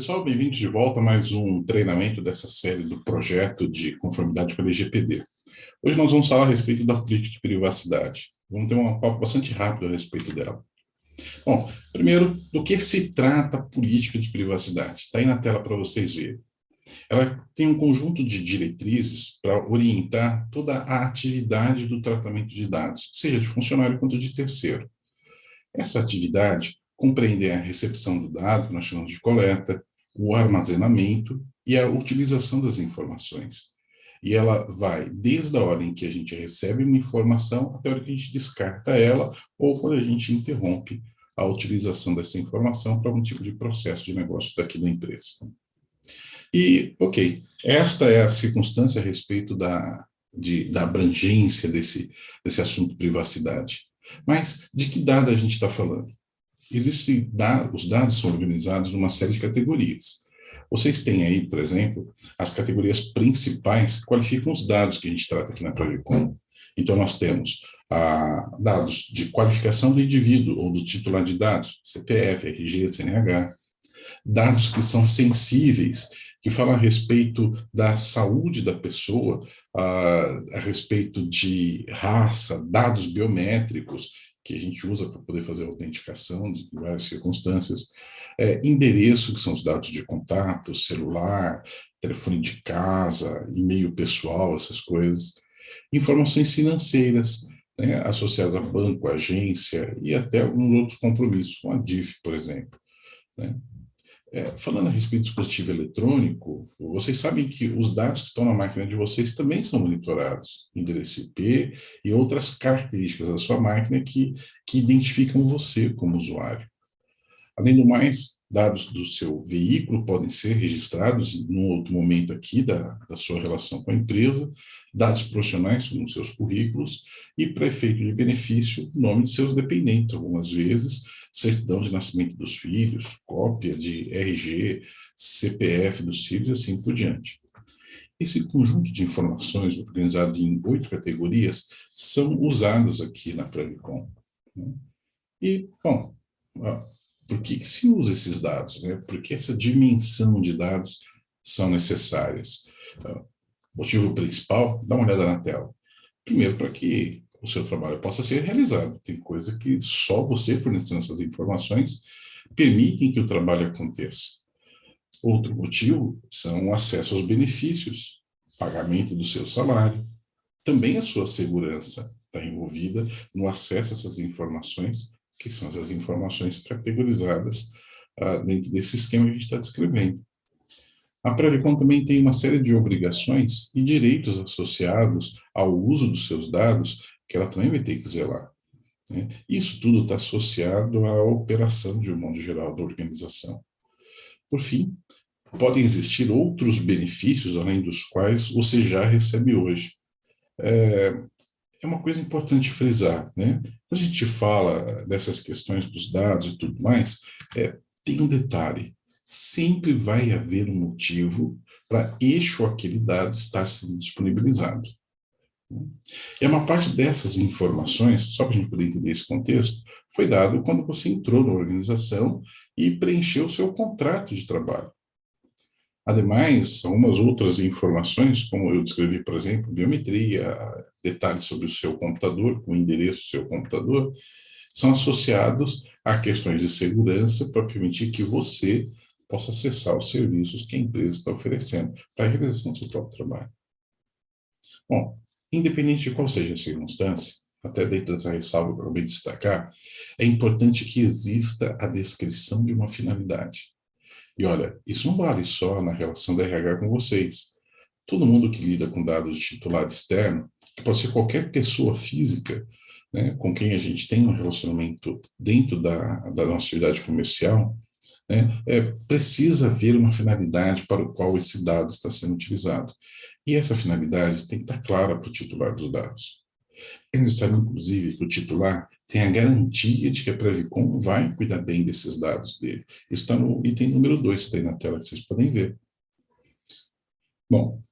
Pessoal, bem-vindos de volta a mais um treinamento dessa série do projeto de conformidade com a LGPD. Hoje nós vamos falar a respeito da política de privacidade. Vamos ter um papo bastante rápido a respeito dela. Bom, primeiro, do que se trata a política de privacidade? Está aí na tela para vocês verem. Ela tem um conjunto de diretrizes para orientar toda a atividade do tratamento de dados, seja de funcionário quanto de terceiro. Essa atividade compreende a recepção do dado, que nós chamamos de coleta, o armazenamento e a utilização das informações. E ela vai desde a hora em que a gente recebe uma informação até a hora que a gente descarta ela ou quando a gente interrompe a utilização dessa informação para algum tipo de processo de negócio daqui da empresa. E, ok, esta é a circunstância a respeito da abrangência desse assunto privacidade. Mas de que dado a gente está falando? Os dados são organizados numa série de categorias. Vocês têm aí, por exemplo, as categorias principais que qualificam os dados que a gente trata aqui na Pravicom. Então, nós temos dados de qualificação do indivíduo ou do titular de dados, CPF, RG, CNH, dados que são sensíveis, que falam a respeito da saúde da pessoa, a respeito de raça, dados biométricos, que a gente usa para poder fazer autenticação de várias circunstâncias, endereço, que são os dados de contato, celular, telefone de casa, e-mail pessoal, essas coisas, informações financeiras, né, associadas a banco, agência e até alguns outros compromissos, com a DIF, por exemplo, né? Falando a respeito do dispositivo eletrônico, vocês sabem que os dados que estão na máquina de vocês também são monitorados, endereço IP e outras características da sua máquina que identificam você como usuário. Além do mais, dados do seu veículo podem ser registrados num outro momento aqui da sua relação com a empresa, dados profissionais como seus currículos e, para efeito de benefício, nome de seus dependentes, algumas vezes, certidão de nascimento dos filhos, cópia de RG, CPF dos filhos e assim por diante. Esse conjunto de informações, organizado em 8 categorias, são usados aqui na Pravicom, né? E, bom, por que se usa esses dados, né? Por que essa dimensão de dados são necessárias? Motivo principal, dá uma olhada na tela. Primeiro, para que o seu trabalho possa ser realizado. Tem coisa que só você fornecendo essas informações permitem que o trabalho aconteça. Outro motivo são o acesso aos benefícios, pagamento do seu salário. Também a sua segurança está envolvida no acesso a essas informações, que são essas informações categorizadas dentro desse esquema que a gente está descrevendo. A Pravicom também tem uma série de obrigações e direitos associados ao uso dos seus dados, que ela também vai ter que zelar, né? Isso tudo está associado à operação, de um modo geral, da organização. Por fim, podem existir outros benefícios, além dos quais você já recebe hoje. É uma coisa importante frisar, né? Quando a gente fala dessas questões dos dados e tudo mais, tem um detalhe. Sempre vai haver um motivo para este ou aquele dado estar sendo disponibilizado. E uma parte dessas informações, só para a gente poder entender esse contexto, foi dado quando você entrou na organização e preencheu o seu contrato de trabalho. Ademais, algumas outras informações, como eu descrevi, por exemplo, biometria, detalhes sobre o seu computador, o endereço do seu computador, são associados a questões de segurança para permitir que você possa acessar os serviços que a empresa está oferecendo para a realização do seu próprio trabalho. Bom, independente de qual seja a circunstância, até dentro dessa ressalva que eu acabei de destacar, é importante que exista a descrição de uma finalidade. E olha, isso não vale só na relação da RH com vocês. Todo mundo que lida com dados de titular externo, que pode ser qualquer pessoa física, né, com quem a gente tem um relacionamento dentro da nossa atividade comercial, né, precisa haver uma finalidade para o qual esse dado está sendo utilizado. E essa finalidade tem que estar clara para o titular dos dados. É necessário, inclusive, que o titular tenha a garantia de que a Pravicom vai cuidar bem desses dados dele. Isso está no item número 2, que está aí na tela, que vocês podem ver. Bom,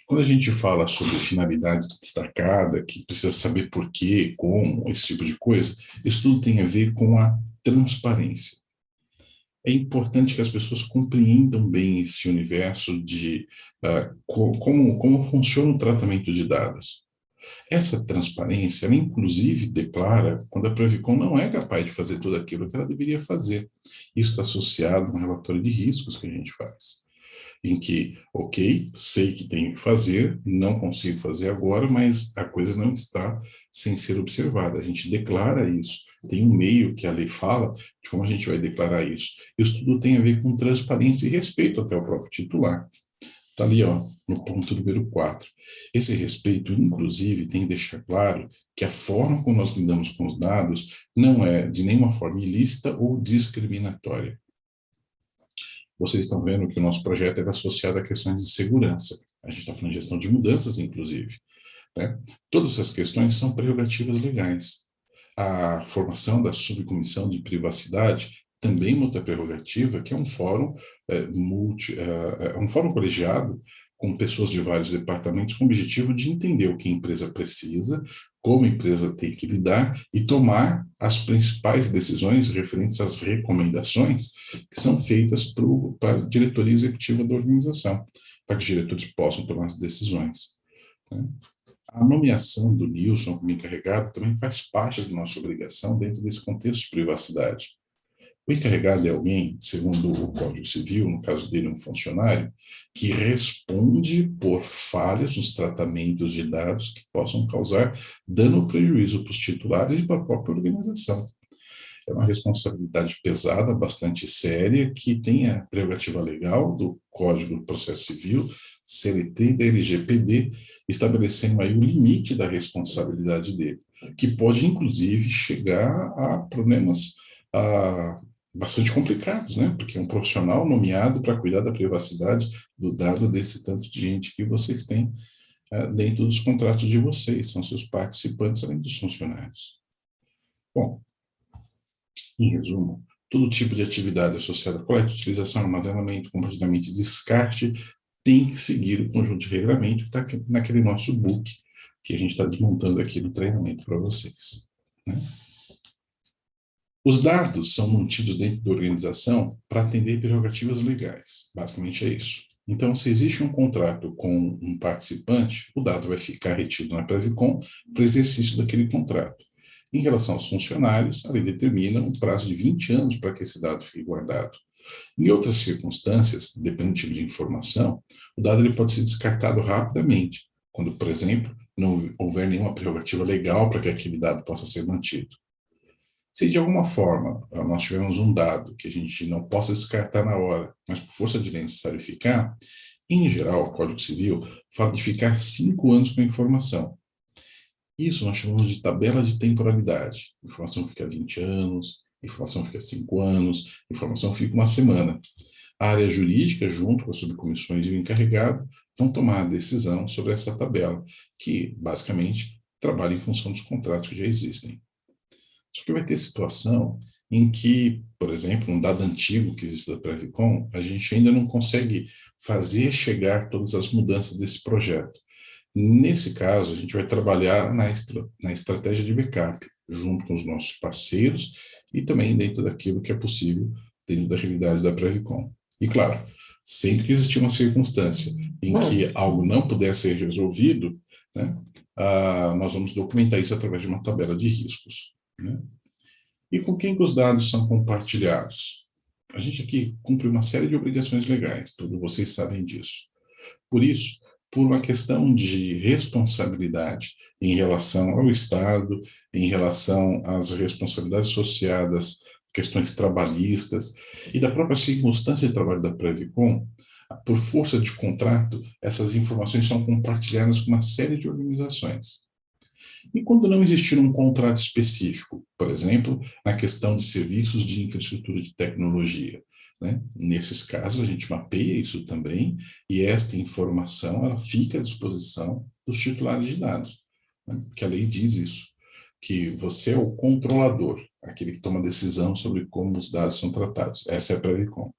quando a gente fala sobre finalidade destacada, que precisa saber por quê, como, esse tipo de coisa, isso tudo tem a ver com a transparência. é importante que as pessoas compreendam bem esse universo de como funciona o tratamento de dados. Essa transparência, ela inclusive declara quando a Previcon não é capaz de fazer tudo aquilo que ela deveria fazer. Isso está associado a um relatório de riscos que a gente faz, em que, ok, sei que tenho que fazer, não consigo fazer agora, mas a coisa não está sem ser observada. A gente declara isso. Tem um meio que a lei fala de como a gente vai declarar isso. Isso tudo tem a ver com transparência e respeito até o próprio titular. Está ali, ó, no ponto número 4. Esse respeito, inclusive, tem que deixar claro que a forma como nós lidamos com os dados não é de nenhuma forma ilícita ou discriminatória. Vocês estão vendo que o nosso projeto é associado a questões de segurança. A gente está falando de gestão de mudanças, inclusive. Né? Todas essas questões são prerrogativas legais. A formação da subcomissão de privacidade também é outra prerrogativa, que é um fórum um fórum colegiado com pessoas de vários departamentos com o objetivo de entender o que a empresa precisa, como a empresa tem que lidar e tomar as principais decisões referentes às recomendações que são feitas para a diretoria executiva da organização, para que os diretores possam tomar as decisões. Né? A nomeação do Nilson como encarregado também faz parte da nossa obrigação dentro desse contexto de privacidade. O encarregado é alguém, segundo o Código Civil, no caso dele um funcionário, que responde por falhas nos tratamentos de dados que possam causar dano ou prejuízo para os titulares e para a própria organização. É uma responsabilidade pesada, bastante séria, que tem a prerrogativa legal do Código do Processo Civil, CLT e da LGPD, estabelecendo aí o limite da responsabilidade dele, que pode, inclusive, chegar a problemas bastante complicados, né? Porque é um profissional nomeado para cuidar da privacidade do dado desse tanto de gente que vocês têm dentro dos contratos de vocês, são seus participantes, além dos funcionários. Bom, em resumo, todo tipo de atividade associada a coleta, utilização, armazenamento, compartilhamento e descarte tem que seguir o conjunto de regramento que está naquele nosso book que a gente está desmontando aqui no treinamento para vocês. Né? Os dados são mantidos dentro da organização para atender prerrogativas legais. Basicamente é isso. Então, se existe um contrato com um participante, o dado vai ficar retido na Previcon para exercício daquele contrato. Em relação aos funcionários, a lei determina um prazo de 20 anos para que esse dado fique guardado. Em outras circunstâncias, dependendo do tipo de informação, o dado ele pode ser descartado rapidamente, quando, por exemplo, não houver nenhuma prerrogativa legal para que aquele dado possa ser mantido. Se de alguma forma nós tivermos um dado que a gente não possa descartar na hora, mas por força de lei é necessário ficar, em geral, o Código Civil fala de ficar 5 anos com a informação. Isso nós chamamos de tabela de temporalidade. A informação fica 20 anos, a informação fica 5 anos, a informação fica 1 semana. A área jurídica, junto com as subcomissões e o encarregado, vão tomar a decisão sobre essa tabela, que basicamente trabalha em função dos contratos que já existem. Só que vai ter situação em que, por exemplo, um dado antigo que existe da Previcon, a gente ainda não consegue fazer chegar todas as mudanças desse projeto. Nesse caso, a gente vai trabalhar na estratégia de backup, junto com os nossos parceiros e também dentro daquilo que é possível dentro da realidade da Previcon. E, claro, sempre que existir uma circunstância em que algo não puder ser resolvido, né, nós vamos documentar isso através de uma tabela de riscos. Né? E com quem que os dados são compartilhados? A gente aqui cumpre uma série de obrigações legais, todos vocês sabem disso. Por isso, por uma questão de responsabilidade em relação ao Estado, em relação às responsabilidades associadas, questões trabalhistas e da própria circunstância de trabalho da Previcon, por força de contrato, essas informações são compartilhadas com uma série de organizações. E quando não existir um contrato específico, por exemplo, na questão de serviços de infraestrutura de tecnologia, né? Nesses casos, a gente mapeia isso também, e esta informação ela fica à disposição dos titulares de dados, né? Que a lei diz isso, que você é o controlador, aquele que toma decisão sobre como os dados são tratados. Essa é a Previcon.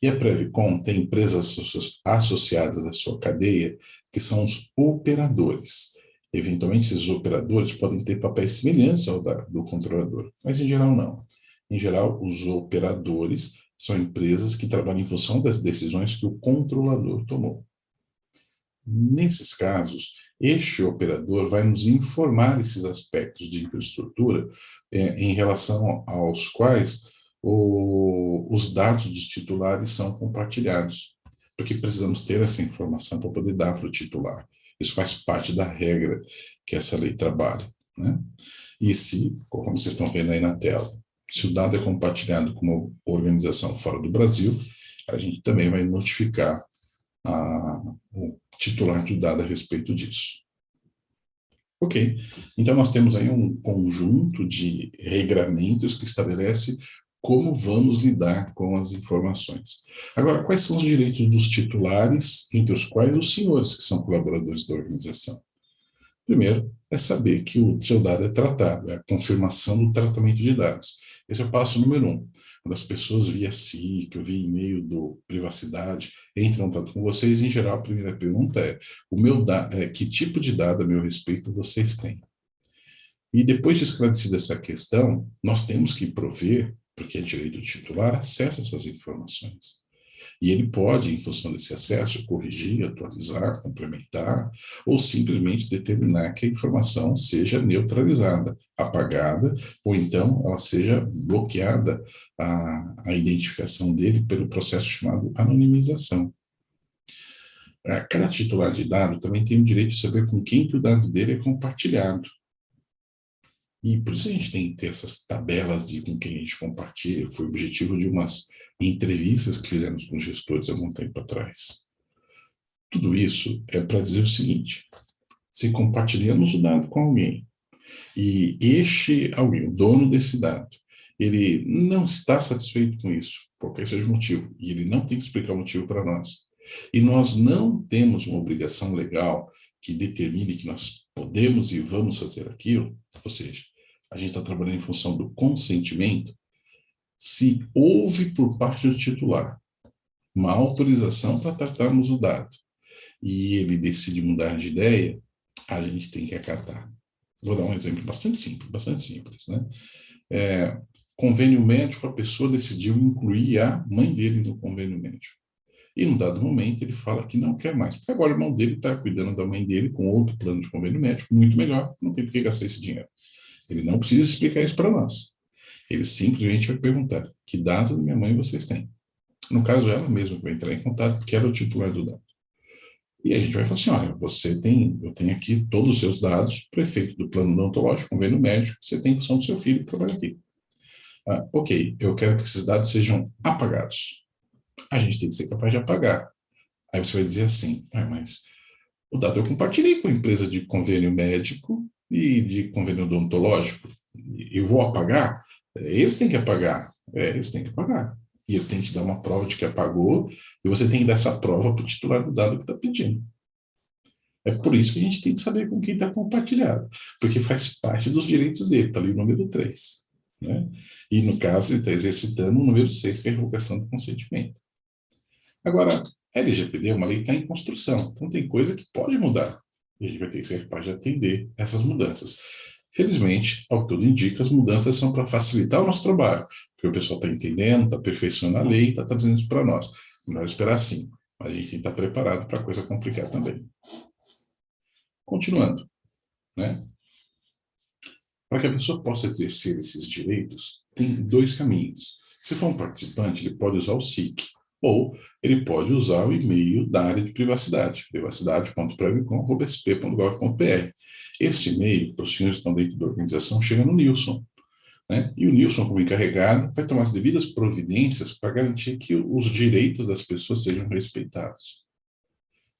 E a Previcon tem empresas associadas à sua cadeia, que são os operadores. Eventualmente, esses operadores podem ter papéis semelhantes ao do controlador, mas em geral não. Em geral, os operadores são empresas que trabalham em função das decisões que o controlador tomou. Nesses casos, este operador vai nos informar esses aspectos de infraestrutura em relação aos quais os dados dos titulares são compartilhados, porque precisamos ter essa informação para poder dar para o titular. Isso faz parte da regra que essa lei trabalha, né? E se, como vocês estão vendo aí na tela, se o dado é compartilhado com uma organização fora do Brasil, a gente também vai notificar o titular do dado a respeito disso. Ok, então nós temos aí um conjunto de regramentos que estabelece como vamos lidar com as informações. Agora, quais são os direitos dos titulares, entre os quais os senhores que são colaboradores da organização? Primeiro, é saber que o seu dado é tratado, é a confirmação do tratamento de dados. Esse é o passo número 1. Quando as pessoas via SIC, ou via e-mail do privacidade, entram em contato com vocês, em geral, a primeira pergunta é, que tipo de dado a meu respeito vocês têm? E depois de esclarecida essa questão, nós temos que prover, porque é direito do titular, acesso a essas informações. E ele pode, em função desse acesso, corrigir, atualizar, complementar, ou simplesmente determinar que a informação seja neutralizada, apagada, ou então ela seja bloqueada a identificação dele pelo processo chamado anonimização. Cada titular de dado também tem o direito de saber com quem que o dado dele é compartilhado. E por isso a gente tem que ter essas tabelas de com quem a gente compartilha. Foi o objetivo de umas entrevistas que fizemos com gestores há algum tempo atrás. Tudo isso é para dizer o seguinte: se compartilhamos o dado com alguém, e este alguém, o dono desse dado, ele não está satisfeito com isso, qualquer seja o motivo, e ele não tem que explicar o motivo para nós, e nós não temos uma obrigação legal que determine que nós podemos e vamos fazer aquilo, ou seja, a gente está trabalhando em função do consentimento, se houve por parte do titular uma autorização para tratarmos o dado e ele decide mudar de ideia, a gente tem que acatar. Vou dar um exemplo bastante simples, né? Convênio médico, a pessoa decidiu incluir a mãe dele no convênio médico. E, num dado momento, ele fala que não quer mais, porque agora o irmão dele está cuidando da mãe dele com outro plano de convênio médico, muito melhor, não tem por que gastar esse dinheiro. Ele não precisa explicar isso para nós. Ele simplesmente vai perguntar, que dado da minha mãe vocês têm? No caso, ela mesma vai entrar em contato, porque ela é o titular do dado. E a gente vai falar assim, olha, eu tenho aqui todos os seus dados, prefeito do plano odontológico, convênio médico, você tem função do seu filho que trabalha aqui. Ok, eu quero que esses dados sejam apagados. A gente tem que ser capaz de apagar. Aí você vai dizer assim, mas o dado eu compartilhei com a empresa de convênio médico e de convênio odontológico, eu vou apagar? Eles têm que apagar. Eles têm que apagar. E eles têm que dar uma prova de que apagou, e você tem que dar essa prova para o titular do dado que está pedindo. É por isso que a gente tem que saber com quem está compartilhado, porque faz parte dos direitos dele, está ali o número 3. Né? E, no caso, ele está exercitando o número 6, que é a revogação do consentimento. Agora, a LGPD é uma lei que está em construção, então tem coisa que pode mudar. E a gente vai ter que ser capaz de atender essas mudanças. Felizmente, ao que tudo indica, as mudanças são para facilitar o nosso trabalho, porque o pessoal está entendendo, está aperfeiçoando a lei, está trazendo isso para nós. Melhor esperar sim, mas a gente tem que estar preparado para a coisa complicar também. Continuando, né? Para que a pessoa possa exercer esses direitos, tem 2 caminhos. Se for um participante, ele pode usar o SIC, ou ele pode usar o e-mail da área de privacidade, privacidade.previcom@sp.gov.br. Este e-mail, para os senhores que estão dentro da organização, chega no Nilson. Né? E o Nilson, como encarregado, vai tomar as devidas providências para garantir que os direitos das pessoas sejam respeitados.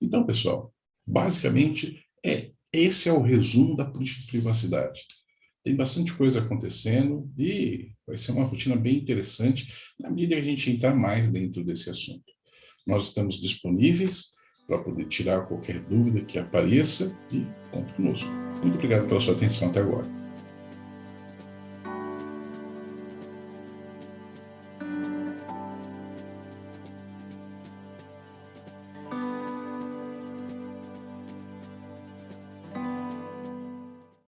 Então, pessoal, basicamente, esse é o resumo da política de privacidade. Tem bastante coisa acontecendo e vai ser uma rotina bem interessante na medida que a gente entrar mais dentro desse assunto. Nós estamos disponíveis para poder tirar qualquer dúvida que apareça e conte conosco. Muito obrigado pela sua atenção até agora.